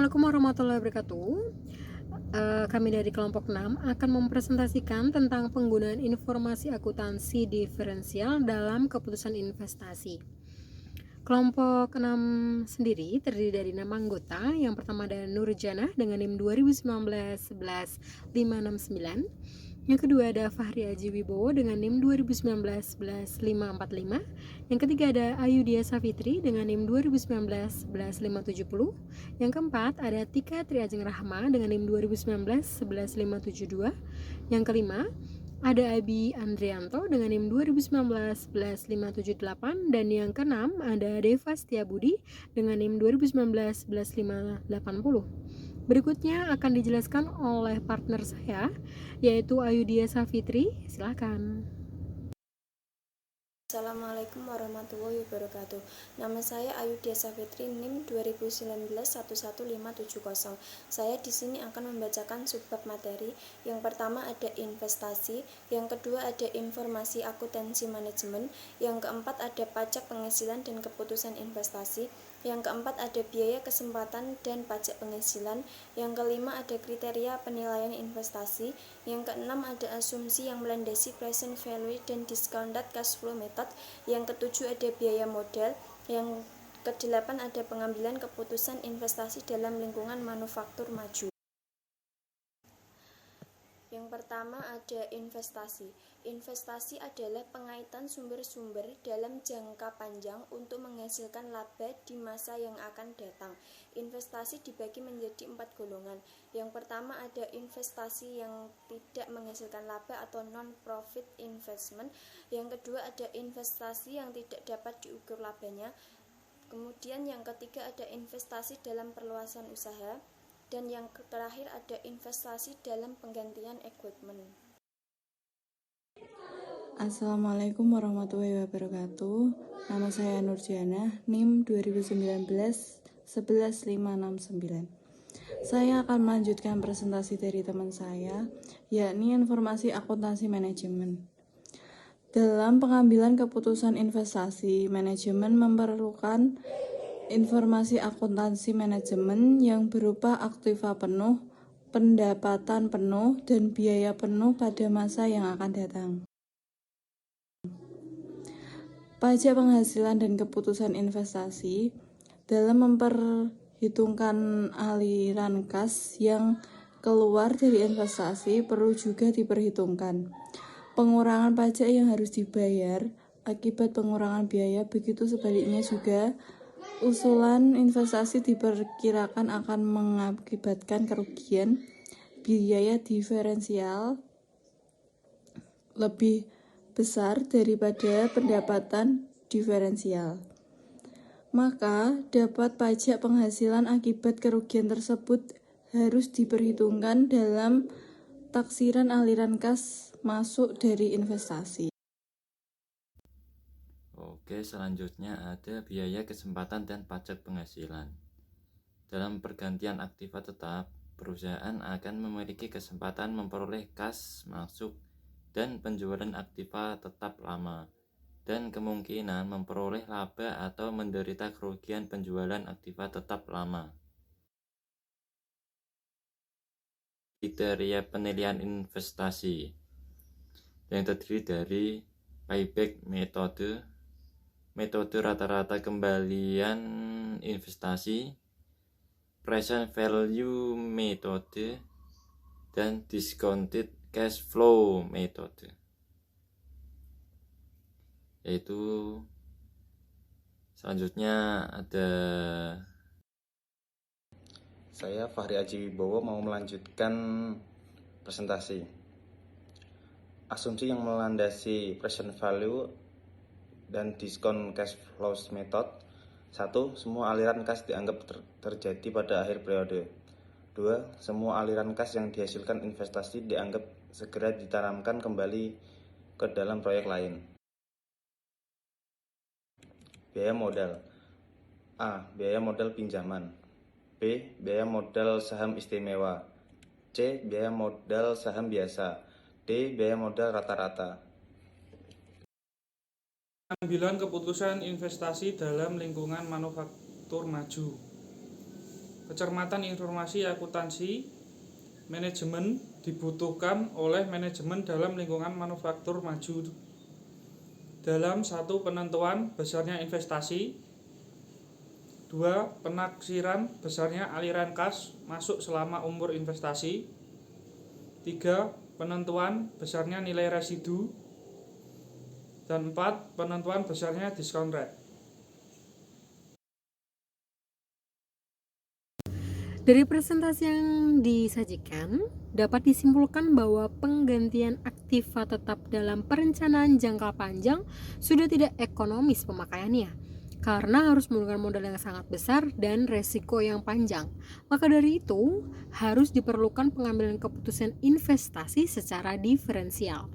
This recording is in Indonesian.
Assalamualaikum warahmatullahi wabarakatuh. Kami dari kelompok 6 akan mempresentasikan tentang penggunaan informasi akuntansi diferensial dalam keputusan investasi. Kelompok 6 sendiri terdiri dari 6 anggota. Yang pertama ada Nurjana dengan NIM 2019-11569. Yang kedua ada Fahri Aji Wibowo dengan NIM 2019-11545. Yang ketiga ada Ayudhya Safitri dengan NIM 2019-11570. Yang keempat ada Tika Triajeng Rahma dengan NIM 2019-11572. Yang kelima ada Abi Andrianto dengan NIM 2019-11578. Dan yang keenam ada Deva Setiabudi dengan NIM 2019-11580. Berikutnya akan dijelaskan oleh partner saya, yaitu Ayudhya Safitri. Silakan. Assalamualaikum warahmatullahi wabarakatuh. Nama saya Ayudhya Safitri, NIM 2019-11570. Saya di sini akan membacakan subbab materi. Yang pertama ada investasi, yang kedua ada informasi akuntansi manajemen, yang keempat ada pajak penghasilan dan keputusan investasi, yang keempat ada biaya kesempatan dan pajak penghasilan, yang kelima ada kriteria penilaian investasi, yang keenam ada asumsi yang melandasi present value dan discounted cash flow method, yang ketujuh ada biaya modal, yang kedelapan ada pengambilan keputusan investasi dalam lingkungan manufaktur maju. Yang pertama ada investasi. Investasi adalah pengaitan sumber-sumber dalam jangka panjang untuk menghasilkan laba di masa yang akan datang. Investasi dibagi menjadi 4 golongan. Yang pertama ada investasi yang tidak menghasilkan laba atau non-profit investment. Yang kedua ada investasi yang tidak dapat diukur labanya. Kemudian yang ketiga ada investasi dalam perluasan usaha. Dan yang terakhir ada investasi dalam penggantian equipment. Assalamualaikum warahmatullahi wabarakatuh. Nama saya Nurjana, NIM 2019-11569. Saya akan melanjutkan presentasi dari teman saya, yakni informasi akuntansi manajemen. Dalam pengambilan keputusan investasi, manajemen memerlukan informasi akuntansi manajemen yang berupa aktiva penuh, pendapatan penuh, dan biaya penuh pada masa yang akan datang. Pajak penghasilan dan keputusan investasi dalam memperhitungkan aliran kas yang keluar dari investasi perlu juga diperhitungkan pengurangan pajak yang harus dibayar akibat pengurangan biaya, begitu sebaliknya juga usulan investasi diperkirakan akan mengakibatkan kerugian biaya diferensial lebih besar daripada pendapatan diferensial. Maka dapat pajak penghasilan akibat kerugian tersebut harus diperhitungkan dalam taksiran aliran kas masuk dari investasi. Oke, selanjutnya ada biaya kesempatan dan pajak penghasilan. Dalam pergantian aktiva tetap, perusahaan akan memiliki kesempatan memperoleh kas masuk dan penjualan aktiva tetap lama, dan kemungkinan memperoleh laba atau menderita kerugian penjualan aktiva tetap lama. Kriteria penilaian investasi yang terdiri dari payback metode rata-rata kembalian investasi, present value metode, dan discounted cash flow metode. Yaitu selanjutnya ada saya Fahri Aji Wibowo mau melanjutkan presentasi. Asumsi yang melandasi present value dan discount cash flow method. 1. Semua aliran kas dianggap terjadi pada akhir periode. 2. Semua aliran kas yang dihasilkan investasi dianggap segera ditanamkan kembali ke dalam proyek lain. Biaya modal. A. Biaya modal pinjaman. B. Biaya modal saham istimewa. C. Biaya modal saham biasa. D. Biaya modal rata-rata. Pengambilan keputusan investasi dalam lingkungan manufaktur maju. Kecermatan informasi akuntansi manajemen dibutuhkan oleh manajemen dalam lingkungan manufaktur maju dalam 1. Penentuan besarnya investasi, 2. Penaksiran besarnya aliran kas masuk selama umur investasi, 3. Penentuan besarnya nilai residu, dan 4. Penentuan besarnya discount rate. Dari presentasi yang disajikan, dapat disimpulkan bahwa penggantian aktiva tetap dalam perencanaan jangka panjang sudah tidak ekonomis pemakaiannya, karena harus menggunakan modal yang sangat besar dan resiko yang panjang. Maka dari itu, harus diperlukan pengambilan keputusan investasi secara diferensial.